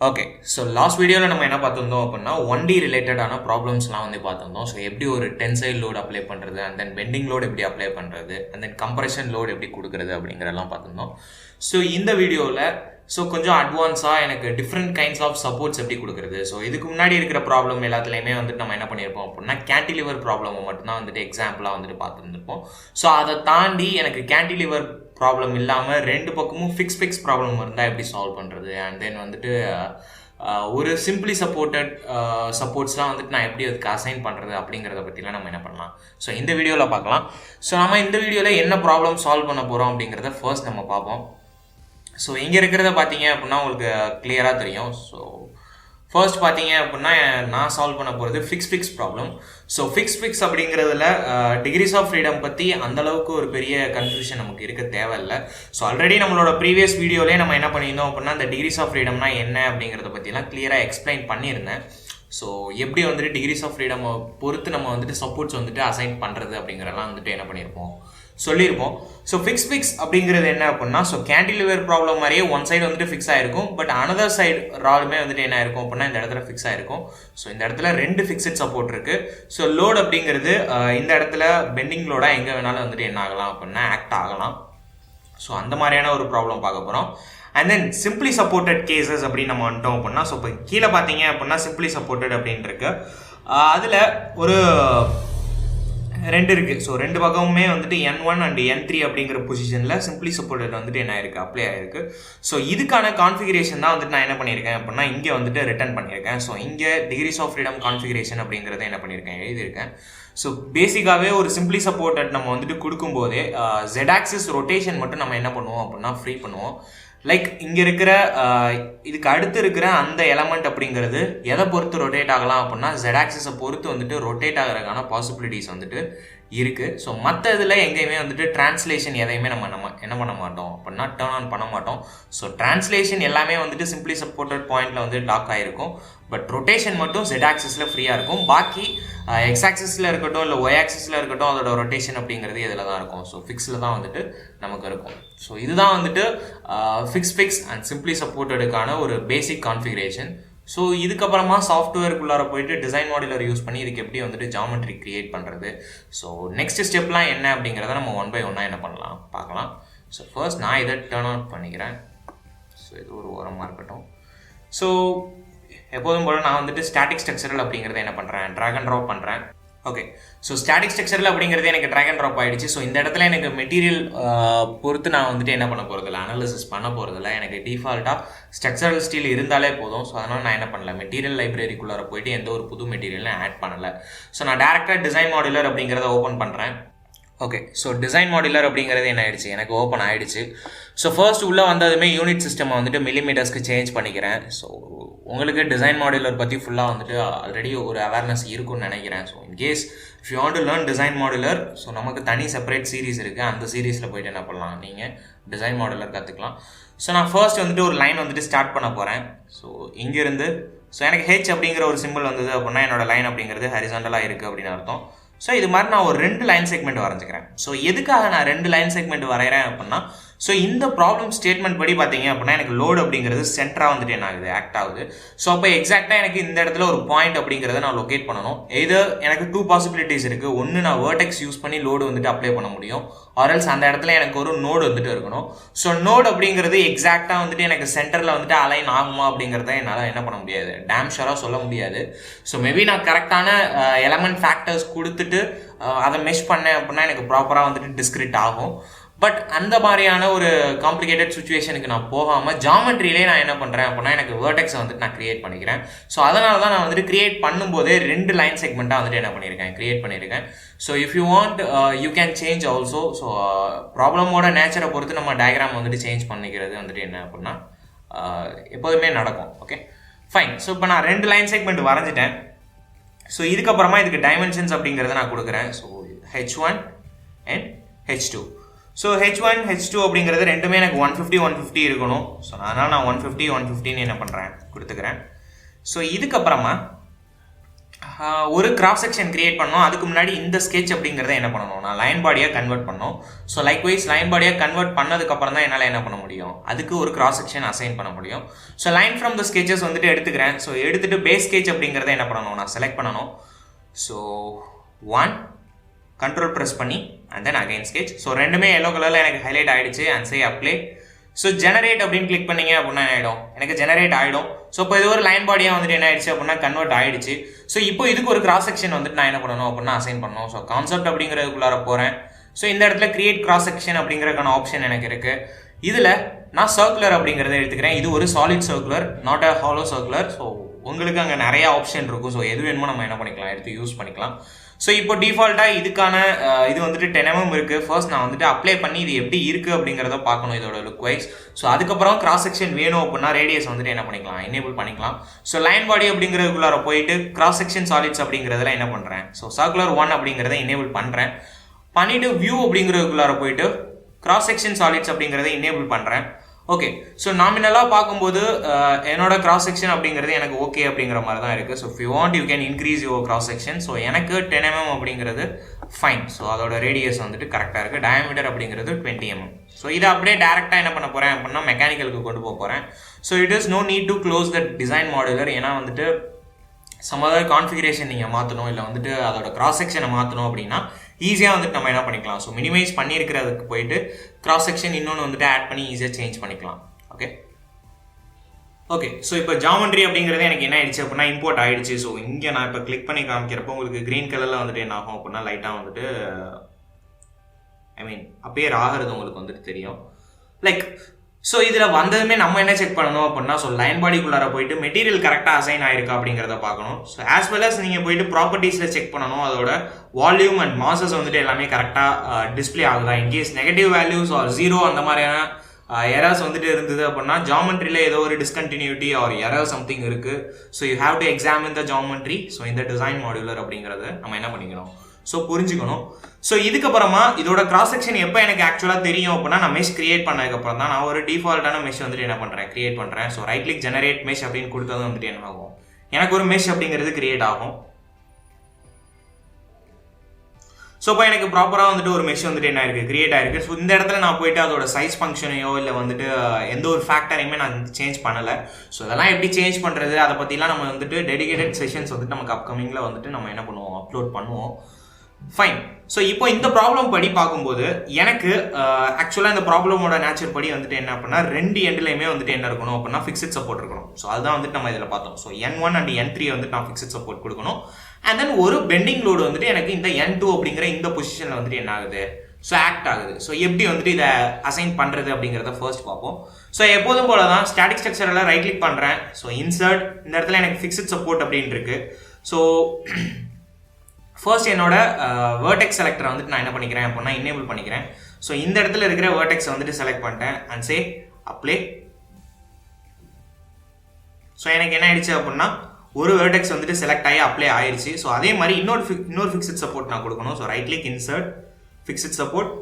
Okay, so last வீடியோவில் நம்ம என்ன பார்த்துருந்தோம் அப்படின்னா 1D ரிலேட்டடான ப்ராப்ளம்ஸ்லாம் வந்து பார்த்துருந்தோம். ஸோ எப்படி ஒரு டென்சைல் லோடு அப்ளை பண்ணுறது, அண்ட் தென் பெண்டிங் லோடு எப்படி அப்ளை பண்ணுறது, அண்ட் தென் கம்ப்ரெஷன் லோடு எப்படி கொடுக்குறது அப்படிங்கிறதெல்லாம் பார்த்துருந்தோம். ஸோ இந்த வீடியோவில் கொஞ்சம் அட்வான்ஸாக எனக்கு டிஃப்ரெண்ட் கைண்ட்ஸ் ஆஃப் சப்போர்ட்ஸ் எப்படி கொடுக்குறது. ஸோ இதுக்கு முன்னாடி இருக்கிற ப்ராப்ளம் எல்லாத்துலேயுமே வந்துட்டு நம்ம என்ன பண்ணியிருப்போம் அப்படின்னா கேன்டிலிவர் ப்ராப்ளம் மட்டும்தான் வந்துட்டு எக்ஸாம்பிளாக வந்துட்டு பார்த்துருந்துருப்போம். ஸோ அதை தாண்டி எனக்கு கேன்டிலிவர் ப்ராப்ளம் இல்லாமல் ரெண்டு பக்கமும் ஃபிக்ஸ் ப்ராப்ளம் இருந்தால் எப்படி சால்வ் பண்ணுறது, அண்ட் தென் வந்துட்டு ஒரு சிம்பிளி சப்போர்ட்ஸ்லாம் வந்துட்டு நான் எப்படி அதுக்கு அசைன் பண்ணுறது அப்படிங்கிறத பற்றிலாம் நம்ம என்ன பண்ணலாம். ஸோ இந்த வீடியோவில் பார்க்கலாம். ஸோ நம்ம இந்த வீடியோவில் என்ன ப்ராப்ளம் சால்வ் பண்ண போகிறோம் அப்படிங்கிறத ஃபர்ஸ்ட் நம்ம பார்ப்போம். ஸோ இங்கே இருக்கிறத பார்த்தீங்க அப்படின்னா உங்களுக்கு கிளியராக தெரியும். ஸோ ஃபர்ஸ்ட் பார்த்தீங்க அப்படின்னா நான் சால்வ் பண்ண போகிறது ஃபிக்ஸ் ப்ராப்ளம். ஸோ ஃபிக்ஸ் அப்படிங்கிறதுல டிகிரிஸ் ஆஃப் ஃப்ரீடம் பற்றி அந்தளவுக்கு ஒரு பெரிய கன்ஃபியூஷன் நமக்கு இருக்க தேவையில்லை. ஸோ ஆல்ரெடி நம்மளோட ப்ரீவியஸ் வீடியோலேயே நம்ம என்ன பண்ணியிருந்தோம் அப்படின்னா அந்த டிகிரிஸ் ஆஃப் ஃப்ரீடம்னா என்ன அப்படிங்கிறத பற்றிலாம் கிளியராக எக்ஸ்பிளைன் பண்ணியிருந்தேன். ஸோ எப்படி வந்துட்டு டிகிரிஸ் ஆஃப் ஃப்ரீடம் பொறுத்து நம்ம வந்துட்டு சப்போர்ட்ஸ் வந்துட்டு அசைன் பண்ணுறது அப்படிங்கிறதெல்லாம் வந்துட்டு என்ன பண்ணியிருப்போம் சொல்லியிருப்போம். ஸோ ஃபிக்ஸ் அப்படிங்கிறது என்ன அப்படின்னா, ஸோ கேன்டிலிவர் ப்ராப்ளம் மாதிரியே ஒன் சைடு வந்துட்டு ஃபிக்ஸ் ஆகிருக்கும், பட் அனதர் சைடு ராலுமே வந்துட்டு என்ன ஆயிருக்கும் அப்படின்னா இந்த இடத்துல ஃபிக்ஸ் ஆகிருக்கும். ஸோ இந்த இடத்துல ரெண்டு ஃபிக்ஸட் சப்போர்ட் இருக்குது. ஸோ லோடு அப்படிங்கிறது இந்த இடத்துல பெண்டிங் லோடாக எங்கே வேணாலும் வந்துட்டு என்ன ஆகலாம் அப்படின்னா ஆக்ட் ஆகலாம். ஸோ அந்த மாதிரியான ஒரு ப்ராப்ளம் பார்க்க போகிறோம். And then simply supported cases அப்படின்னு நம்ம வந்துட்டோம் அப்படின்னா, ஸோ இப்போ கீழே பார்த்தீங்க அப்படின்னா சிம்பிளி சப்போர்ட்டட் அப்படின்னு இருக்கு. அதில் ஒரு ரெண்டு இருக்குது. ஸோ ரெண்டு பக்கமுமே வந்துட்டு N1 அண்ட் N3 அப்படிங்கிற பொசிஷனில் சிம்பிளி சப்போர்ட்டட் வந்துட்டு என்ன ஆயிருக்கு, அப்ளை ஆயிருக்கு. ஸோ இதுக்கான கான்ஃபிகரேஷன் தான் வந்துட்டு நான் என்ன பண்ணியிருக்கேன் அப்படின்னா இங்கே வந்துட்டு ரிட்டர்ன் பண்ணியிருக்கேன். ஸோ இங்கே டிகிரிஸ் ஆஃப் ஃப்ரீடம் கான்ஃபிகரேஷன் அப்படிங்கிறத என்ன பண்ணியிருக்கேன், எழுதியிருக்கேன். ஸோ பேசிக்காகவே ஒரு சிம்பிளி சப்போர்ட்டட் நம்ம வந்துட்டு கொடுக்கும்போதே Z ஆக்சிஸ் ரொட்டேஷன் மட்டும் நம்ம என்ன பண்ணுவோம் அப்படின்னா ஃப்ரீ பண்ணுவோம். லைக் இங்கே இருக்கிற இதுக்கு அடுத்து இருக்கிற அந்த எலமெண்ட் அப்படிங்கிறது எதை பொறுத்து ரொட்டேட் ஆகலாம் அப்படின்னா Z ஆக்சிஸை பொறுத்து வந்துட்டு ரொட்டேட் ஆகிறதுக்கான பாசிபிலிட்டிஸ் வந்துட்டு இருக்குது. ஸோ மற்ற இதில் எங்கேயுமே வந்துட்டு டிரான்ஸ்லேஷன் எதையுமே நம்ம என்ன பண்ண மாட்டோம் அப்படின்னா டர்ன் ஆன் பண்ண மாட்டோம். ஸோ டிரான்ஸ்லேஷன் எல்லாமே வந்துட்டு சிம்பிளி சப்போர்ட்டட் பாயிண்டில் வந்து லாக் ஆகிருக்கும், பட் ரொட்டேஷன் மட்டும் Z ஆக்சிஸில் ஃப்ரீயாக இருக்கும். பாக்கி X ஆக்சிஸில் இருக்கட்டும் இல்லை Y ஆக்சிஸில் இருக்கட்டும் அதோட ரொட்டேஷன் அப்படிங்கிறது இதில் தான் இருக்கும். ஸோ ஃபிக்ஸில் தான் வந்துட்டு நமக்கு இருக்கும். ஸோ இதுதான் வந்துட்டு ஃபிக்ஸ் அண்ட் சிம்பிளி சப்போர்ட்டடுக்கான ஒரு பேசிக் கான்ஃபிகரேஷன். ஸோ இதுக்கப்புறமா சாஃப்ட்வேருக்குள்ளார போயிட்டு டிசைன் மாடுலர் யூஸ் பண்ணி இதுக்கு எப்படி வந்துட்டு ஜாமெட்ரி கிரியேட் பண்ணுறது. ஸோ நெக்ஸ்ட் ஸ்டெப்லாம் என்ன அப்படிங்கிறத நம்ம 1 by 1 என்ன பண்ணலாம் பார்க்கலாம். ஸோ ஃபர்ஸ்ட் நான் இதை டர்ன் ஆன் பண்ணிக்கிறேன். ஸோ இது ஒரு ஓரமாக இருக்கட்டும். ஸோ எப்போதும் போல் நான் வந்துட்டு ஸ்டாட்டிக் ஸ்ட்ரக்சரல் அப்படிங்கிறத என்ன பண்ணுறேன், ட்ராக் அண்ட் ட்ராப் பண்ணுறேன். ஓகே, ஸோ ஸ்டாட்டிக் ஸ்ட்ரக்சரில் அப்படிங்கிறது எனக்கு ட்ராக் அண்ட் ட்ராப் ஆகிடுச்சு. ஸோ இந்த இடத்துல எனக்கு மெட்டீரியல் பொறுத்து நான் வந்துட்டு என்ன பண்ண போகிறதில்ல, அனாலிசிஸ் பண்ண போகிறதில்ல. எனக்கு டிஃபால்ட்டாக ஸ்ட்ரக்சரல் ஸ்டீல் இருந்தாலே போதும். ஸோ அதனால் நான் என்ன பண்ணல, மெட்டீரியல் லைப்ரரிக்குள்ளார போயிட்டு எந்த ஒரு புது மெட்டீரியலும் ஆட் பண்ணலை. ஸோ நான் டேரெக்டாக டிசைன் மாடுலர் அப்படிங்கிறத ஓப்பன் பண்ணுறேன். ஓகே, ஸோ டிசைன் மாடுலர் அப்படிங்கிறது என்ன ஆயிடுச்சு, எனக்கு ஓப்பன் ஆகிடுச்சு. ஸோ ஃபர்ஸ்ட் உள்ளே வந்ததுமே யூனிட் சிஸ்டம் வந்துட்டு மில்லிமீட்டர்ஸ்க்கு சேஞ்ச் பண்ணிக்கிறேன். ஸோ உங்களுக்கு டிசைன் மாடுலர் பற்றி ஃபுல்லாக வந்துட்டு ஆல்ரெடி ஒரு அவேர்னஸ் இருக்குன்னு நினைக்கிறேன். So in case if you want to learn design modular, so நமக்கு தனி செப்பரேட் சீரிஸ் இருக்குது. அந்த சீரீஸில் போய்ட்டு என்ன பண்ணலாம், நீங்கள் டிசைன் மாடுலர் கற்றுக்கலாம். ஸோ நான் ஃபர்ஸ்ட் வந்துட்டு ஒரு லைன் வந்துட்டு ஸ்டார்ட் பண்ண போகிறேன். ஸோ இங்கேருந்து ஸோ எனக்கு ஹெச் அப்படிங்கிற ஒரு சிம்பிள் வந்தது அப்படின்னா என்னோட லைன் அப்படிங்கிறது ஹரிசாண்டலாக இருக்குது அப்படின்னு அர்த்தம். ஸோ இது மாதிரி நான் ஒரு 2 லைன் செக்மெண்ட் வரைஞ்சிக்கிறேன். ஸோ எதுக்காக நான் 2 லைன் செக்மெண்ட் வரைகிறேன் அப்படின்னா, ஸோ இந்த ப்ராப்ளம் ஸ்டேட்மெண்ட் படி பார்த்தீங்க அப்படின்னா எனக்கு லோடு அப்படிங்கிறது சென்டராக வந்துட்டு என்ன ஆகுது, ஆக்ட் ஆகுது. ஸோ அப்போ எக்ஸாக்டாக எனக்கு இந்த இடத்துல ஒரு பாயிண்ட் அப்படிங்கிறத நான் லொக்கேட் பண்ணணும். இது எனக்கு 2 பாசிபிலிட்டிஸ் இருக்குது. ஒன்று நான் வேர்டெக்ஸ் யூஸ் பண்ணி லோடு வந்துட்டு அப்ளை பண்ண முடியும், ஆர்எல்ஸ் அந்த இடத்துல எனக்கு ஒரு நோடு வந்துட்டு இருக்கணும். ஸோ நோடு அப்படிங்கிறது எக்ஸாக்டாக வந்துட்டு எனக்கு சென்டரில் வந்துட்டு அலைன் ஆகுமா அப்படிங்கிறத என்னால் என்ன பண்ண முடியாது, டேம் ஷூராக சொல்ல முடியாது. ஸோ மேபி நான் கரெக்டான எலமெண்ட் ஃபேக்டர்ஸ் கொடுத்துட்டு அதை மெஷ் பண்ணேன் அப்படின்னா எனக்கு ப்ராப்பராக வந்துட்டு டிஸ்கிரிட் ஆகும். பட் அந்த மாதிரியான ஒரு காம்ப்ளிகேட்டட் சுச்சுவேஷனுக்கு நான் போகாமல் ஜாமெட்ரியிலே நான் என்ன பண்ணுறேன் அப்படின்னா எனக்கு வேர்டெக்ஸை வந்துட்டு நான் கிரியேட் பண்ணிக்கிறேன். ஸோ அதனால தான் நான் வந்துட்டு கிரியேட் பண்ணும்போதே 2 லைன் செக்மெண்ட்டாக வந்துட்டு என்ன பண்ணியிருக்கேன், கிரியேட் பண்ணியிருக்கேன். So if you want you can change also. So ப்ராப்ளமோட நேச்சரை பொறுத்து நம்ம டயக்ராம் வந்துட்டு சேஞ்ச் பண்ணிக்கிறது வந்துட்டு என்ன அப்படின்னா எப்போதுமே நடக்கும். Okay fine. ஸோ இப்போ நான் 2 லைன் செக்மெண்ட் வரைஞ்சிட்டேன். ஸோ இதுக்கப்புறமா இதுக்கு டைமென்ஷன்ஸ் அப்படிங்கிறத நான் கொடுக்குறேன். So H1 and H2. So H1 H2 அப்படிங்கிறது ரெண்டுமே எனக்கு 150 இருக்கணும். ஸோ அதனால் நான் 150 150 என்ன பண்ணுறேன், கொடுத்துக்கிறேன். ஸோ இதுக்கப்புறமா ஒரு கிராஸ் செக்ஷன் கிரியேட் பண்ணோம். அதுக்கு முன்னாடி இந்த ஸ்கெட்ச் அப்படிங்கிறத என்ன பண்ணணும், நான் லைன் பாடியாக கன்வெர்ட் பண்ணோம். ஸோ லைக்வைஸ் லைன் பாடியாக கன்வெர்ட் பண்ணதுக்கப்புறம் தான் என்னால் என்ன பண்ண முடியும், அதுக்கு ஒரு கிராஸ் செக்ஷன் அசைன் பண்ண முடியும். So line from the sketches வந்துட்டு எடுத்துக்கிறேன். ஸோ எடுத்துகிட்டு பேஸ் ஸ்கெட்ச் அப்படிங்கிறத என்ன பண்ணணும், நான் செலக்ட் பண்ணணும். ஸோ 1 கண்ட்ரோல் ப்ரெஸ் பண்ணி and then again sketch. So ரெண்டுமே எல்லோ கலரில் எனக்கு ஹைலைட் ஆகிடுச்சு. And say apply. So generate அப்படின்னு கிளிக் பண்ணிங்க அப்படின்னா என்ன ஆகிடும், எனக்கு ஜெனரேட் ஆகிடும். ஸோ இப்போ இது ஒரு லைன் பாடியாக வந்துட்டு என்ன ஆயிடுச்சு அப்படின்னா கன்வெர்ட் ஆகிடுச்சு. ஸோ இப்போ இதுக்கு ஒரு கிராஸ் செக்ஷன் வந்துட்டு நான் என்ன பண்ணணும் அப்படின்னா அசைன் பண்ணணும். ஸோ கான்செப்ட் அப்படிங்கிறதுக்குள்ளார போகிறேன். ஸோ இந்த இடத்துல கிரியேட் கிராஸ் செக்ஷன் அப்படிங்கிறதுக்கான ஆப்ஷன் எனக்கு இருக்குது. இதில் நான் சர்க்குலர் அப்படிங்கிறத எடுத்துக்கிறேன். இது ஒரு solid circular, not a hollow circular. So உங்களுக்கு அங்கே நிறைய ஆப்ஷன் இருக்கும். ஸோ எது வேணுமோ நம்ம என்ன பண்ணிக்கலாம், எடுத்து யூஸ் பண்ணிக்கலாம். ஸோ இப்போ டிஃபால்ட்டாக இதுக்கான இது வந்துட்டு 10 mm இருக்குது. ஃபர்ஸ்ட் நான் வந்துட்டு அப்ளை பண்ணி இது எப்படி இருக்குது அப்படிங்கிறத பார்க்கணும், இதோட லுக் வைஸ். ஸோ அதுக்கப்புறம் கிராஸ் செக்ஷன் வேணும் அப்படின்னா ரேடியஸ் வந்துட்டு என்ன பண்ணிக்கலாம், எனேபிள் பண்ணிக்கலாம். ஸோ லைன் பாடி அப்படிங்கிறதுக்குள்ளார போயிட்டு கிராஸ் செக்ஷன் சாலிட்ஸ் அப்படிங்கிறதுல என்ன பண்ணுறேன், ஸோ சர்க்குலர் 1 அப்படிங்கிறத எனேபிள் பண்ணுறேன். பண்ணிவிட்டு வியூ அப்படிங்கிறதுக்குள்ளார போயிட்டு கிராஸ் செக்ஷன் சாலிட்ஸ் அப்படிங்கிறத எனேபிள் பண்ணுறேன். ஓகே. ஸோ நாமினலாக பார்க்கும்போது என்னோட கிராஸ் செக்ஷன் அப்படிங்கிறது எனக்கு ஓகே அப்படிங்கிற மாதிரி தான் இருக்குது. So if you want you can increase your cross section. So எனக்கு 10 mm அப்படிங்கிறது ஃபைன். ஸோ அதோட ரேடியஸ் வந்துட்டு கரெக்டாக இருக்குது. டயமீட்டர் அப்படிங்கிறது 20 mm. ஸோ இதை அப்படியே டேரெக்டாக என்ன பண்ண போகிறேன் அப்படின்னா மெக்கானிக்கலுக்கு கொண்டு போக போகிறேன். So it is no need to close the design modular. ஏன்னா வந்துட்டு சம் அதர் கான்ஃபிகரேஷன் நீங்கள் மாற்றணும், இல்லை வந்துட்டு அதோட கிராஸ் செக்ஷனை மாற்றணும் அப்படின்னா ஈஸியாக வந்துட்டு நம்ம என்ன பண்ணிக்கலாம், ஸோ மினிமைஸ் பண்ணியிருக்கிறதுக்கு போயிட்டு கிராஸ் செக்ஷன் இன்னொன்று வந்துட்டு ஆட் பண்ணி ஈஸியாக சேஞ்ச் பண்ணிக்கலாம். ஓகே. ஸோ இப்போ ஜாமெண்ட்ரி அப்படிங்கிறது எனக்கு என்ன ஆயிடுச்சு அப்படின்னா இம்போர்ட் ஆயிடுச்சு. ஸோ இங்கே நான் இப்போ கிளிக் பண்ணி காமிக்கிறப்போ உங்களுக்கு க்ரீன் கலரில் வந்துட்டு என்ன ஆகும் அப்படின்னா லைட்டாக வந்துட்டு அப்பியர் ஆகிறது உங்களுக்கு வந்துட்டு தெரியும். லைக் ஸோ இதில் வந்ததுமே நம்ம என்ன செக் பண்ணணும் அப்படின்னா, ஸோ லைன் பாடிக்குள்ளார போயிட்டு மெட்டீரியல் கரெக்டாக அசைன் ஆயிருக்கா அப்படிங்கிறத பார்க்கணும். ஸோ ஆஸ் வெல் அஸ் நீங்கள் போயிட்டு ப்ராப்பர்ட்டிஸில் செக் பண்ணணும், அதோட வால்யூம் அண்ட் மாசஸ் வந்துட்டு எல்லாமே கரெக்டாக டிஸ்பிளே ஆகுதா. இன்கேஸ் நெகட்டிவ் வேல்யூஸ் ஆர் 0 அந்த மாதிரியான எரர்ஸ் வந்துட்டு இருந்தது அப்படின்னா ஜாமெண்ட்ரியில் ஏதோ ஒரு டிஸ்கண்டினியூட்டி ஆர் எரர் சம்திங் இருக்குது. So you have to examine the geometry. So இந்த டிசைன் மாடுலர் அப்படிங்கிறத நம்ம என்ன பண்ணிக்கணும், ஸோ புரிஞ்சுக்கணும். ஸோ இதுக்கப்புறமா இதோட கிராஸ் செக்ஷன் எப்போ எனக்கு ஆக்சுவலாக தெரியும் அப்படின்னா நான் மெஷ் கிரியேட் பண்ணதுக்கப்புறம் தான். நான் ஒரு டிஃபால்ட்டான மெஷ் வந்துட்டு என்ன பண்ணுறேன், கிரியேட் பண்ணுறேன். So right click generate mesh அப்படின்னு கொடுத்தது வந்துட்டு என்ன ஆகும், எனக்கு ஒரு மெஷ் அப்படிங்கிறது கிரியேட் ஆகும். ஸோ இப்போ எனக்கு ப்ராப்பராக வந்துட்டு ஒரு மெஷ் வந்துட்டு என்ன இருக்குது, கிரியேட் ஆயிருக்கு. ஸோ இந்த இடத்துல நான் போயிட்டு அதோட சைஸ் ஃபங்க்ஷனையோ இல்லை வந்துட்டு எந்த ஒரு ஃபேக்டரையுமே நான் சேஞ்ச் பண்ணலை. ஸோ இதெல்லாம் எப்படி சேஞ்ச் பண்ணுறது அதை பற்றிலாம் நம்ம வந்துட்டு டெடிகேட்டட் செஷன்ஸ் வந்துட்டு நமக்கு அப்கமிங்கில் வந்துட்டு நம்ம என்ன பண்ணுவோம், அப்லோட் பண்ணுவோம். ஃபைன். ஸோ இப்போ இந்த ப்ராப்ளம் படி பார்க்கும்போது எனக்கு ஆக்சுவலாக இந்த ப்ராப்ளமோட நேச்சர் படி வந்துட்டு என்ன அப்படின்னா 2 எண்ட்லையுமே வந்துட்டு என்ன இருக்கணும் அப்படின்னா ஃபிக்ஸட் சப்போர்ட் இருக்கணும். ஸோ அதுதான் வந்துட்டு நம்ம இதில் பார்த்தோம். ஸோ N1 அண்ட் N3 வந்துட்டு நான் ஃபிக்ஸட் சப்போர்ட் கொடுக்கணும். அண்ட் தென் ஒரு பெண்டிங் லோடு வந்துட்டு எனக்கு இந்த N2 அப்படிங்கிற இந்த பொசிஷனில் வந்துட்டு என்ன ஆகுது, ஸோ ஆக்ட் ஆகுது. ஸோ எப்படி வந்துட்டு இதை அசைன் பண்ணுறது அப்படிங்கிறத ஃபர்ஸ்ட் பார்ப்போம். ஸோ எப்போதும் போல தான் ஸ்டாட்டிக் ஸ்ட்ரக்சரில் ரைட் கிளிக் பண்ணுறேன். ஸோ இன்சர்ட், இந்த இடத்துல எனக்கு ஃபிக்ஸட் சப்போர்ட் அப்படின்னு இருக்கு. ஸோ ஃபர்ஸ்ட் என்னோட வேர்டெக்ஸ் செலக்டரை வந்துட்டு நான் என்ன பண்ணிக்கிறேன் அப்படின்னா எனேபிள் பண்ணிக்கிறேன். ஸோ இந்த இடத்துல இருக்கிற வேர்டெக்ஸை வந்துட்டு செலக்ட் பண்ணிட்டேன் அண்ட் சே அப்ளை. ஸோ எனக்கு என்ன ஆயிடுச்சு அப்படின்னா ஒரு வேர்டெக்ஸ் வந்துட்டு செலக்ட் ஆகி அப்ளை ஆயிடுச்சு. ஸோ அதே மாதிரி இன்னொரு ஃபிக்ஸட் சப்போர்ட் நான் கொடுக்கணும். So right click insert fixed support.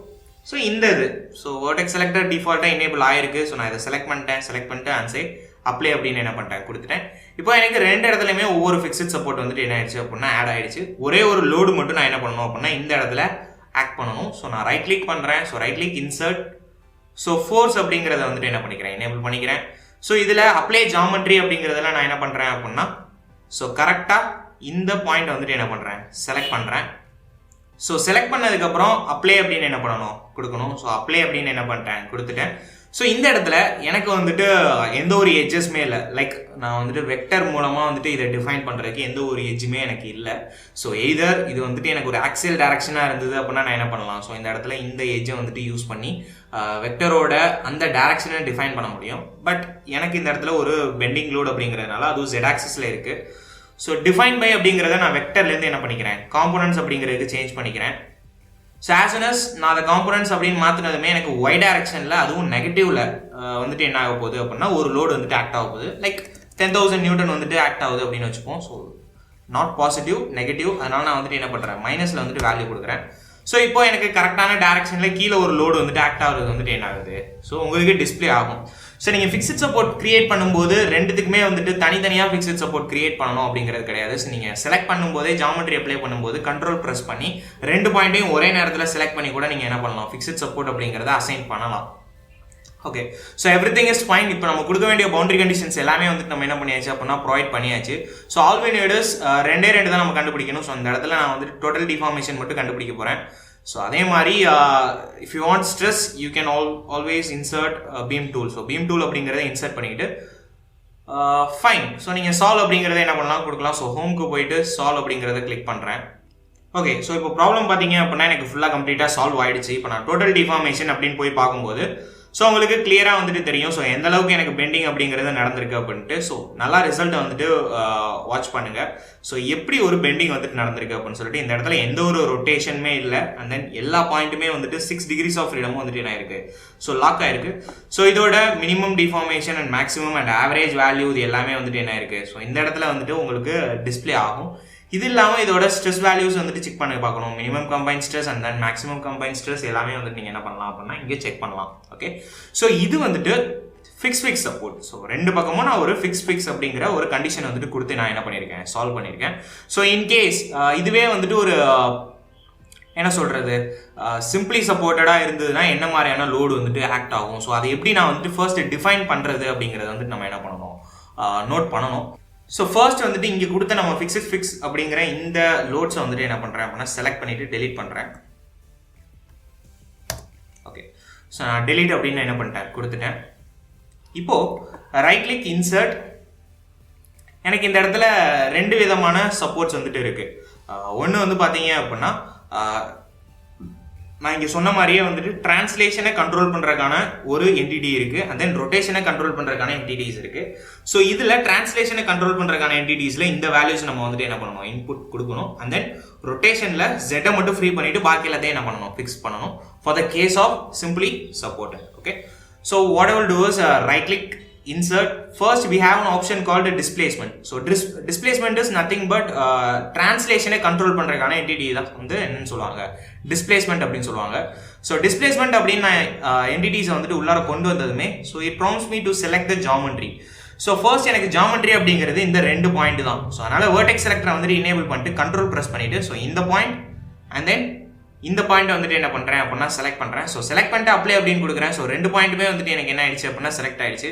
So இந்த இது ஸோ வேர்டெக்ஸ் செலக்டர் டிஃபால்ட்டாக எனேபிள் ஆயிருக்கு. ஸோ நான் இதை செலக்ட் பண்ணிட்டு அண்ட் சே அப்ளை அப்படின்னு என்ன பண்ணிட்டேன், கொடுத்துட்டேன். இப்போ எனக்கு 2 இடத்துலையுமே ஒவ்வொரு ஃபிக்ஸட் சப்போர்ட் வந்துட்டு என்ன ஆயிடுச்சு அப்படின்னா ஆட் ஆயிடுச்சு. ஒரே ஒரு லோடு மட்டும் நான் என்ன பண்ணணும் அப்படின்னா இந்த இடத்துல ஆக்ட் பண்ணணும். ஸோ நான் ரைட் கிளிக் பண்ணுறேன். So right click insert. So force அப்படிங்கிறத வந்துட்டு என்ன பண்ணிக்கிறேன், எனேபிள் பண்ணிக்கிறேன். ஸோ இதில் அப்ளை ஜாமெண்ட்ரி அப்படிங்கிறதுல நான் என்ன பண்ணுறேன் அப்படின்னா ஸோ கரெக்டாக இந்த பாயிண்ட் வந்துட்டு என்ன பண்ணுறேன், செலக்ட் பண்ணுறேன். ஸோ செலக்ட் பண்ணதுக்கப்புறம் அப்ளை அப்படின்னு என்ன பண்ணணும், கொடுக்கணும். ஸோ அப்ளை அப்படின்னு என்ன பண்ணிட்டேன், கொடுத்துட்டேன். ஸோ இந்த இடத்துல எனக்கு வந்துட்டு எந்த ஒரு எட்ஜஸ்மே இல்லை. லைக் நான் வந்துட்டு வெக்டர் மூலமாக வந்துட்டு இதை டிஃபைன் பண்ணுறதுக்கு எந்த ஒரு எட்ஜுமே எனக்கு இல்லை. ஸோ எய்தர் இது வந்துட்டு எனக்கு ஒரு ஆக்சியல் டைரக்ஷனாக இருந்தது அப்படின்னா நான் என்ன பண்ணலாம், ஸோ இந்த இடத்துல இந்த எட்ஜை வந்துட்டு யூஸ் பண்ணி வெக்டரோட அந்த டைரக்ஷனை டிஃபைன் பண்ண முடியும். பட் எனக்கு இந்த இடத்துல ஒரு பெண்டிங் லோட் அப்படிங்கிறதுனால அதுவும் Z ஆக்சிஸில் இருக்குது. ஸோ டிஃபைன் பை அப்படிங்கிறத நான் வெக்டர்லேருந்து என்ன பண்ணிக்கிறேன், காம்போனன்ட்ஸ் அப்படிங்கிறதுக்கு சேஞ்ச் பண்ணிக்கிறேன். ஸோ ஆஸ் soon as நான் அதை காம்போனன்ட்ஸ் அப்படின்னு மாற்றினதுமே எனக்கு ஒய் டைரக்ஷனில் அதுவும் நெகட்டிவ்ல வந்துட்டு என்ன ஆக போகுது அப்படின்னா ஒரு லோடு வந்துட்டு ஆக்ட் ஆக போகுது. லைக் 10,000 நியூட்டன் வந்துட்டு ஆக்ட் ஆகுது அப்படின்னு வச்சுப்போம். So not positive, negative. அதனால நான் வந்துட்டு என்ன பண்ணுறேன், மைனஸில் வந்துட்டு வேல்யூ கொடுக்குறேன். ஸோ இப்போ எனக்கு கரெக்டான டைரக்ஷனில் கீழே ஒரு லோடு வந்துட்டு ஆக்ட் ஆகுறது வந்துட்டு என்ன ஆகுது, ஸோ உங்களுக்கு டிஸ்பிளே ஆகும். ஸோ நீங்கள் ஃபிக்ஸ்ட் சப்போர்ட் கிரியேட் பண்ணும்போது ரெண்டுத்துக்குமே வந்துட்டு தனித்தனியாக ஃபிக்ஸ்ட் சப்போர்ட் கிரியேட் பண்ணணும் அப்படிங்கிறது கிடையாது. ஸோ நீங்கள் செலக்ட் பண்ணும்போதே ஜாமெட்ரி அப்ளை பண்ணும்போது கண்ட்ரோல் ப்ரெஸ் பண்ணி 2 பாயிண்ட்டையும் ஒரே நேரத்தில் செலக்ட் பண்ணி கூட நீங்கள் என்ன பண்ணலாம், ஃபிக்ஸ்ட் சப்போர்ட் அப்படிங்கிறத அசைன் பண்ணலாம். Okay, so everything is fine. இப்போ நம்ம கொடுக்க வேண்டிய பவுண்டரி கண்டிஷன்ஸ் எல்லாமே வந்துட்டு நம்ம என்ன பண்ணியாச்சு அப்படின்னா ப்ரொவைட் பண்ணியாச்சு. So all we need is 2 தான் நம்ம கண்டுபிடிக்கணும். ஸோ அந்த இடத்துல நான் வந்துட்டு டோட்டல் டிஃபார்மேஷன் மட்டும் கண்டுபிடிக்க போகிறேன். ஸோ அதே மாதிரி if you want stress you can always insert beam tool. So beam tool அப்படிங்கிறத இன்சர்ட் பண்ணிக்கிட்டு ஃபைன். ஸோ நீங்கள் சால்வ் அப்படிங்கிறத என்ன பண்ணலாம் கொடுக்கலாம். ஸோ ஹோம்க்கு போயிட்டு சால்வ் அப்படிங்கிறத கிளிக் பண்ணுறேன். ஓகே, ஸோ இப்போ ப்ராப்ளம் பார்த்தீங்க அப்படின்னா எனக்கு ஃபுல்லாக கம்ப்ளீட்டாக சால்வ் ஆயிடுச்சு. இப்போ நான் டோட்டல் டிஃபார்மேஷன் அப்படின்னு போய் பார்க்கும்போது ஸோ உங்களுக்கு கிளியராக வந்துட்டு தெரியும். ஸோ எந்த அளவுக்கு எனக்கு பெண்டிங் அப்படிங்கிறது நடந்திருக்கு அப்படின்ட்டு. ஸோ நல்லா ரிசல்ட்டை வந்துட்டு வாட்ச் பண்ணுங்க. ஸோ எப்படி ஒரு பெண்டிங் வந்துட்டு நடந்திருக்கு அப்படின்னு சொல்லிட்டு இந்த இடத்துல எந்த ஒரு ரொட்டேஷனுமே இல்லை. அண்ட் தென் எல்லா பாயிண்ட்டுமே வந்துட்டு 6 degrees ஆஃப் ஃப்ரீடமும் வந்துட்டு என்ன இருக்கு, ஸோ லாக் ஆயிருக்கு. ஸோ இதோட minimum deformation and maximum and average value இது எல்லாமே வந்துட்டு என்ன இருக்கு, ஸோ இந்த இடத்துல வந்துட்டு உங்களுக்கு டிஸ்பிளே ஆகும். இது இல்லாமல் இதோட ஸ்ட்ரெஸ் வேல்யூஸ் வந்துட்டு செக் பண்ணி பார்க்கணும். Minimum combine stress and then maximum combine stress எல்லாமே வந்துட்டு நீங்கள் என்ன பண்ணலாம் அப்படின்னா இங்கே செக் பண்ணலாம். ஓகே, ஸோ இது வந்துட்டு ஃபிக்ஸ் சப்போர்ட். ஸோ 2 பக்கமும் நான் ஒரு ஃபிக்ஸ் அப்படிங்கிற ஒரு கண்டிஷன் வந்துட்டு கொடுத்து நான் என்ன பண்ணியிருக்கேன், சால்வ் பண்ணியிருக்கேன். ஸோ இன்கேஸ் இதுவே வந்துட்டு ஒரு என்ன சொல்கிறது சிம்பிளி சப்போர்ட்டடாக இருந்ததுன்னா என்ன மாதிரியான லோடு வந்துட்டு ஆக்ட் ஆகும். ஸோ அதை எப்படி நான் வந்துட்டு ஃபர்ஸ்ட் டிஃபைன் பண்ணுறது அப்படிங்கிறத வந்துட்டு நம்ம என்ன பண்ணணும், நோட் பண்ணணும். ஸோ ஃபர்ஸ்ட் வந்துட்டு இங்கே கொடுத்த நம்ம ஃபிக்ஸ் அப்படிங்கிற இந்த லோட்ஸை வந்துட்டு என்ன பண்ணுறேன் அப்படின்னா செலக்ட் பண்ணிவிட்டு டெலீட் பண்ணுறேன். ஓகே, ஸோ நான் டெலீட் அப்படின்னு என்ன பண்ணிட்டேன், கொடுத்துட்டேன். இப்போது ரைட் கிளிக் இன்சர்ட். எனக்கு இந்த இடத்துல 2 விதமான சப்போர்ட்ஸ் வந்துட்டு இருக்குது. ஒன்று வந்து பார்த்தீங்க அப்படின்னா நான் இங்கே சொன்ன மாதிரியே வந்துட்டு டிரான்ஸ்லேஷனை கண்ட்ரோல் பண்ணுறதுக்கான ஒரு என்டிட்டி இருக்குது. அண்ட் தென் ரொட்டேஷனை கண்ட்ரோல் பண்ணுறதுக்கான என்டிட்டிஸ் இருக்குது. ஸோ இதில் டிரான்ஸ்லேஷனை கண்ட்ரோல் பண்ணுறதுக்கான என்டிட்டிஸில் இந்த வேல்யூஸ் நம்ம வந்துட்டு என்ன பண்ணணும், இன்புட் கொடுக்கணும். அண்ட் தென் ரொட்டேஷனில் ஜெட்டை மட்டும் ஃப்ரீ பண்ணிவிட்டு பாக்கி எல்லாத்தையும் என்ன பண்ணணும், ஃபிக்ஸ் பண்ணணும் for the case of simply support. Okay, so what I will do is right click insert. First we have an option called displacement. So displacement is nothing but translation control பண்றதுக்கான entity தான் வந்து என்னன்னு சொல்லுவாங்க, displacement அப்படின்னு சொல்லுவாங்க. So displacement அப்படின்னா entities வந்துட்டு உள்ளார கொண்டு வந்ததுமே so it prompts me to select the geometry. So first எனக்கு geometry அப்படிங்கிறது இந்த 2 பாயிண்ட் தான். ஸோ அதனால vertex selector வந்துட்டு enable பண்ணிட்டு கண்ட்ரோல் ப்ரெஸ் பண்ணிட்டு ஸோ இந்த பாயிண்ட் அண்ட் தென் இந்த பாயிண்ட் வந்துட்டு என்ன பண்ணுறேன் அப்படின்னா செலக்ட் பண்ணுறேன். ஸோ செலக்ட் பண்ணிட்டு அப்ளை அப்படின்னு கொடுக்குறேன். ஸோ 2 பாயிண்ட்டுமே வந்துட்டு எனக்கு என்ன ஆயிடுச்சு அப்படின்னா செலக்ட் ஆயிடுச்சு.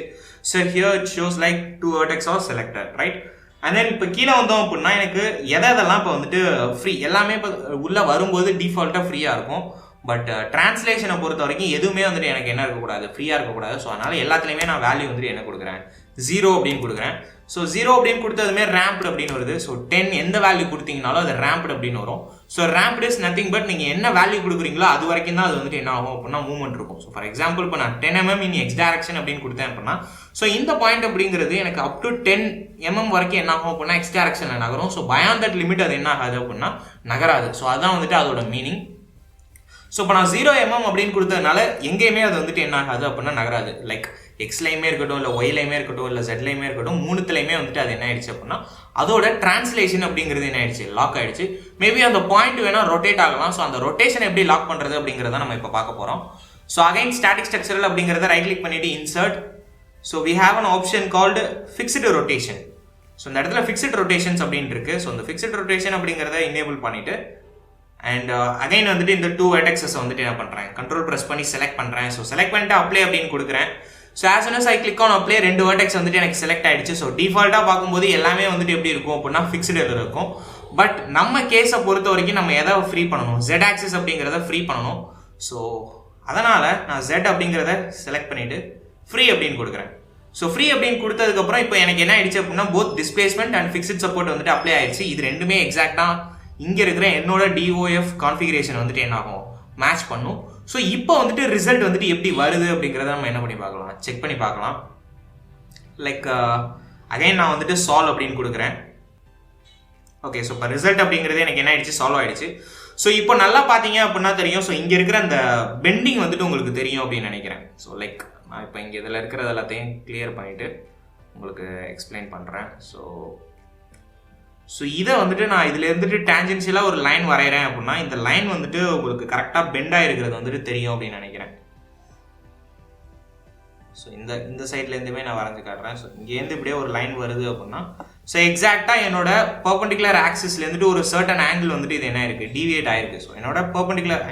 So here it shows like 2 vertex are selected, right. And then இப்போ கீழே வந்தோம் அப்படின்னா எனக்கு எதெல்லாம் இப்போ வந்துட்டு ஃப்ரீ எல்லாமே இப்போ உள்ளே வரும்போது டிஃபால்ட்டாக ஃப்ரீயாக இருக்கும். பட் டிரான்ஸ்லேஷனை பொறுத்த வரைக்கும் எதுவுமே வந்துட்டு எனக்கு என்ன இருக்கக்கூடாது, ஃப்ரீயாக இருக்கக்கூடாது. ஸோ அதனால் எல்லாத்துலேயுமே நான் வேல்யூ வந்துட்டு என்ன கொடுக்குறேன், 0 அப்படின்னு கொடுக்குறேன். ஸோ 0 அப்படின்னு கொடுத்ததுமே ரேம்ப்டு அப்படின்னு வருது. ஸோ 10 எந்த வேல்யூ கொடுத்தீங்கனாலும் அது ரேம்ப்டு அப்படின்னு வரும். ஸோ ரேம்ப்டு இஸ் நத்திங் பட் நீங்கள் என்ன வேல்யூ கொடுக்குறீங்களோ அது வரைக்கும் தான் அது வந்துட்டு என்ன ஆகும் அப்படின்னா மூவ்மெண்ட் இருக்கும். ஸோ ஃபார் எக்ஸாம்பிள் இப்போ நான் 10 mm இன் எக்ஸ் டைரக்ஷன் அப்படின்னு கொடுத்தேன் அப்படின்னா ஸோ இந்த பாயிண்ட் அப்படிங்கிறது எனக்கு அப் டு 10 mm வரைக்கும் என்ன ஆகும் அப்படின்னா எக்ஸ் டைரக்ஷனில் நகரும். ஸோ பயாண்ட் தட் லிமிட் அது என்ன ஆகாது அப்படின்னா நகராது. ஸோ அதான் வந்துட்டு அதோட மீனிங். ஸோ இப்போ நான் 0 mm அப்படின்னு கொடுத்ததுனால எங்கேயுமே அது வந்துட்டு என்ன ஆகாது அப்படின்னா நகராது. லைக் எக்ஸ்லையுமே இருக்கட்டும், இல்லை ஒய்லையுமே இருக்கட்டும், இல்லை ஜெட்லையுமே இருக்கட்டும், 3த்துலையுமே வந்துட்டு அது என்ன ஆயிடுச்சு அப்படின்னா அதோட டிரான்ஸ்லேஷன் அப்படிங்கிறது என்ன ஆயிடுச்சு, லாக் ஆயிடுச்சு. மேபி அந்த பாயிண்ட் வேணா ரொட்டேட் ஆகலாம். ஸோ அந்த ரொட்டேஷன் எப்படி லாக் பண்ணுறது அப்படிங்கிறத நம்ம இப்போ பார்க்க போகிறோம். ஸோ அகைன் ஸ்டாட்டிக் ஸ்ட்ரக்சரல் அப்படிங்கிறத ரைட் கிளிக் பண்ணிட்டு insert. So we have an option called fixed rotation. So இந்த இடத்துல ஃபிக்ஸ்டு ரொட்டேஷன்ஸ் அப்படின்னு இருக்கு. ஸோ இந்த ஃபிக்ஸ்டு ரொட்டேஷன் அப்படிங்கிறத எனேபிள் பண்ணிட்டு அண்ட் அகைன் வந்துட்டு இந்த 2 vertexes வந்துட்டு என்ன பண்ணுறேன், கண்ட்ரோல் ப்ரெஸ் பண்ணி செலக்ட் பண்ணுறேன். ஸோ செலக்ட் பண்ணிட்டு அப்ளை அப்படின்னு கொடுக்குறேன். So as soon as I click on apply 2 vertex வந்துட்டு எனக்கு செலக்ட் ஆயிடுச்சு. ஸோ டிஃபால்ட்டாக பார்க்கும்போது எல்லாமே வந்துட்டு எப்படி இருக்கும் அப்படின்னா ஃபிக்ஸ்டு இருக்கும். பட் நம்ம கேஸை பொறுத்த வரைக்கும் நம்ம எதை ஃப்ரீ பண்ணணும், Z ஆக்சிஸ் அப்படிங்கிறத ஃப்ரீ பண்ணணும். ஸோ அதனால் நான் Z அப்படிங்கிறத செலக்ட் பண்ணிவிட்டு ஃப்ரீ அப்படின்னு கொடுக்குறேன். ஸோ ஃப்ரீ அப்படின்னு கொடுத்ததுக்கப்புறம் இப்போ எனக்கு என்ன ஆயிடுச்சு அப்படின்னா both displacement and fixed support வந்துட்டு அப்ளை ஆயிடுச்சு. இது ரெண்டுமே எக்ஸாக்டாக இங்கே இருக்கிற என்னோட DOF கான்ஃபிகரேஷன் வந்துட்டு என்ன ஆகும், மேட்ச் பண்ணும். ஸோ இப்போ வந்துட்டு ரிசல்ட் வந்துட்டு எப்படி வருது அப்படிங்கிறத நம்ம என்ன பண்ணி பார்க்கலாம், செக் பண்ணி பார்க்கலாம். லைக் அகைன் நான் வந்துட்டு சால்வ் அப்படின்னு கொடுக்குறேன். ஓகே, ஸோ இப்போ ரிசல்ட் அப்படிங்கிறது எனக்கு என்ன ஆயிடுச்சு, சால்வ் ஆயிடுச்சு. ஸோ இப்போ நல்லா பார்த்தீங்க அப்படின்னா தெரியும். ஸோ இங்கே இருக்கிற அந்த பெண்டிங் வந்துட்டு உங்களுக்கு தெரியும் அப்படின்னு நினைக்கிறேன். ஸோ லைக் நான் இப்போ இங்கே இதில் இருக்கிறது எல்லாத்தையும் கிளியர் பண்ணிவிட்டு உங்களுக்கு எக்ஸ்பிளைன் பண்ணுறேன். ஸோ இதை வந்துட்டு நான் இதில் இருந்துட்டு டேஞ்சென்ஷியலாக ஒரு லைன் வரைகிறேன் அப்படின்னா இந்த லைன் வந்துட்டு உங்களுக்கு கரெக்டாக பெண்டாக இருக்கிறது வந்துட்டு தெரியும் அப்படின்னு நினைக்கிறேன். ஸோ இந்த சைட்லேருந்துமே நான் வரைஞ்சி காட்டுறேன். ஸோ இங்கேருந்து இப்படியே ஒரு லைன் வருது அப்படின்னா ஸோ எக்ஸாக்டாக என்னோட பர்பண்டிகுலர் ஆக்சிஸ்லேருந்துட்டு ஒரு சர்டன் ஆங்கிள் வந்துட்டு இது என்ன இருக்குது, டீவியேட் ஆயிருக்கு. ஸோ என்னோட பர்பண்டிகுலர்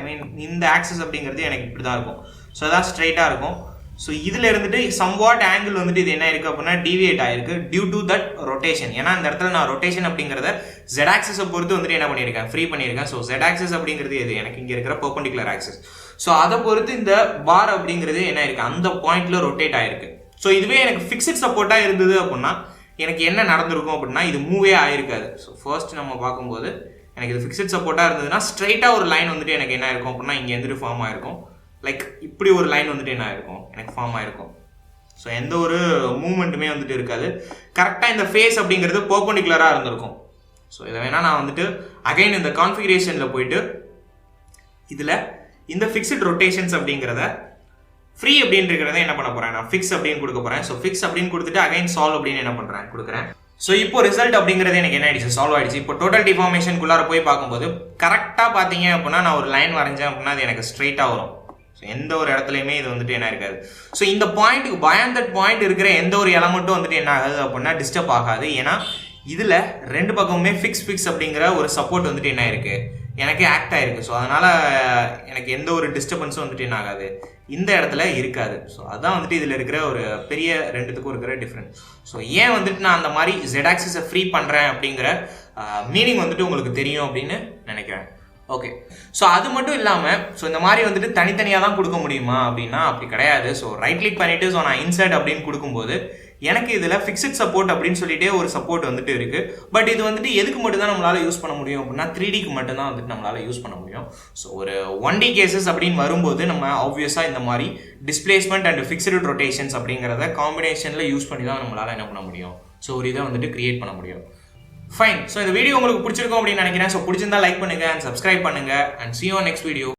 இந்த ஆக்சிஸ் அப்படிங்கிறது எனக்கு இப்படி தான் இருக்கும். ஸோ அதான் ஸ்ட்ரைட்டாக இருக்கும். ஸோ இதில் இருந்துட்டு சம்வாட் ஆங்கிள் வந்துட்டு இது என்ன இருக்குது அப்படின்னா டீவியேட் ஆயிருக்கு டியூ டு தட் ரொட்டேஷன். ஏன்னா இந்த இடத்துல நான் ரொட்டேஷன் அப்படிங்கிறத ஜெட் ஆக்சிஸை பொறுத்து வந்துட்டு என்ன பண்ணியிருக்கேன், ஃப்ரீ பண்ணியிருக்கேன். ஸோ ஜெட் ஆக்சிஸ் அப்படிங்கிறது எது, எனக்கு இங்கே இருக்கிற பர்பண்டிகுலர் ஆக்சிஸ். ஸோ அதை பொறுத்து இந்த பார் அப்படிங்கிறது என்ன இருக்குது, அந்த பாயிண்ட்ல ரொட்டேட் ஆயிருக்கு. ஸோ இதுவே எனக்கு ஃபிக்ஸட் சப்போர்ட்டாக இருந்தது அப்படின்னா எனக்கு என்ன நடந்திருக்கும் அப்படின்னா இது மூவே ஆயிருக்காது. ஸோ ஃபர்ஸ்ட் நம்ம பார்க்கும்போது எனக்கு இது ஃபிக்ஸட் சப்போர்ட்டாக இருந்ததுன்னா ஸ்ட்ரைட்டாக ஒரு லைன் வந்துட்டு எனக்கு என்ன இருக்கும் அப்படின்னா இங்கே வந்துட்டு ஃபார்ம் ஆயிருக்கும். லைக் இப்படி ஒரு லைன் வந்துட்டு என்ன ஆயிருக்கும், எனக்கு ஃபார்ம் ஆயிருக்கும். ஸோ எந்த ஒரு மூவ்மெண்ட்டுமே வந்துட்டு இருக்காது. கரெக்டாக இந்த ஃபேஸ் அப்படிங்கிறது பர்பண்டிகுலராக இருந்திருக்கும். ஸோ இதை வேணால் நான் வந்துட்டு அகைன் இந்த கான்ஃபிகரேஷனில் போயிட்டு இதில் இந்த ஃபிக்ஸ்ட் ரொட்டேஷன்ஸ் அப்படிங்கிறத ஃப்ரீ அப்படின்றத என்ன பண்ண போகிறேன், நான் ஃபிக்ஸ் அப்படின்னு கொடுக்க போகிறேன். ஸோ ஃபிக்ஸ் அப்படின்னு கொடுத்துட்டு அகைன் சால்வ் அப்படின்னு என்ன பண்ணுறேன், கொடுக்குறேன். ஸோ இப்போ ரிசல்ட் அப்படிங்கிறது எனக்கு என்ன ஆயிடுச்சு, சால்வ் ஆயிடுச்சு. இப்போ டோட்டல் டிஃபார்மேஷனுக்குள்ளார போய் பார்க்கும்போது கரெக்டாக பார்த்தீங்க அப்படின்னா நான் ஒரு லைன் வரைஞ்சேன் அப்படின்னா அது எனக்கு ஸ்ட்ரைட்டாக வரும். ஸோ எந்த ஒரு இடத்துலையுமே இது வந்துட்டு என்ன இருக்காது. ஸோ இந்த பாயிண்ட்டுக்கு பயாண்ட் தட் பாயிண்ட் இருக்கிற எந்த ஒரு எலமெண்ட்டும் வந்துட்டு என்ன ஆகுது அப்படின்னா டிஸ்டர்ப் ஆகாது. ஏன்னா இதில் ரெண்டு பக்கமுமே ஃபிக்ஸ் அப்படிங்கிற ஒரு சப்போர்ட் வந்துட்டு என்ன இருக்குது, எனக்கு ஆக்ட் ஆயிருக்கு. ஸோ அதனால் எனக்கு எந்த ஒரு டிஸ்டர்பன்ஸும் வந்துட்டு என்ன ஆகாது, இந்த இடத்துல இருக்காது. ஸோ அதான் வந்துட்டு இதில் இருக்கிற ஒரு பெரிய ரெண்டுத்துக்கும் இருக்கிற டிஃப்ரென்ஸ். ஸோ ஏன் வந்துட்டு நான் அந்த மாதிரி ஜெட் ஆக்சிஸை ஃப்ரீ பண்ணுறேன் அப்படிங்கிற மீனிங் வந்துட்டு உங்களுக்கு தெரியும் அப்படின்னு நினைக்கிறேன். ஓகே, ஸோ அது மட்டும் இல்லாமல் ஸோ இந்த மாதிரி வந்துட்டு தனித்தனியாக தான் கொடுக்க முடியுமா அப்படின்னா அப்படி கிடையாது. ஸோ ரைட் கிளிக் பண்ணிவிட்டு ஸோ நான் இன்சர்ட் அப்படின்னு கொடுக்கும்போது எனக்கு இதில் ஃபிக்ஸட் சப்போர்ட் அப்படின்னு சொல்லிட்டே ஒரு சப்போர்ட் வந்துட்டு இருக்குது. பட் இது வந்துட்டு எதுக்கு மட்டும் தான் நம்மளால் யூஸ் பண்ண முடியும் அப்படின்னா 3Dக்கு மட்டும்தான் வந்துட்டு நம்மளால் யூஸ் பண்ண முடியும். ஸோ ஒரு 1D கேசஸ் அப்படின்னு வரும்போது நம்ம ஆப்வியஸாக இந்த மாதிரி டிஸ்பிளேஸ்மெண்ட் அண்ட் ஃபிக்ஸ்டு ரொட்டேஷன்ஸ் அப்படிங்கிறத காம்பினேஷனில் யூஸ் பண்ணி தான் நம்மளால் என்ன பண்ண முடியும், ஸோ ஒரு இதை வந்துட்டு கிரியேட் பண்ண முடியும். ஃபைன். ஸோ இந்த வீடியோ உங்களுக்கு பிடிச்சிருக்கும் அப்படின்னு நினைக்கிறேன். ஸோ பிடிச்சிருந்தா லைக் பண்ணுங்கள் அண்ட் சப்ஸ்கிரைப் பண்ணுங்கள் and see you on next video.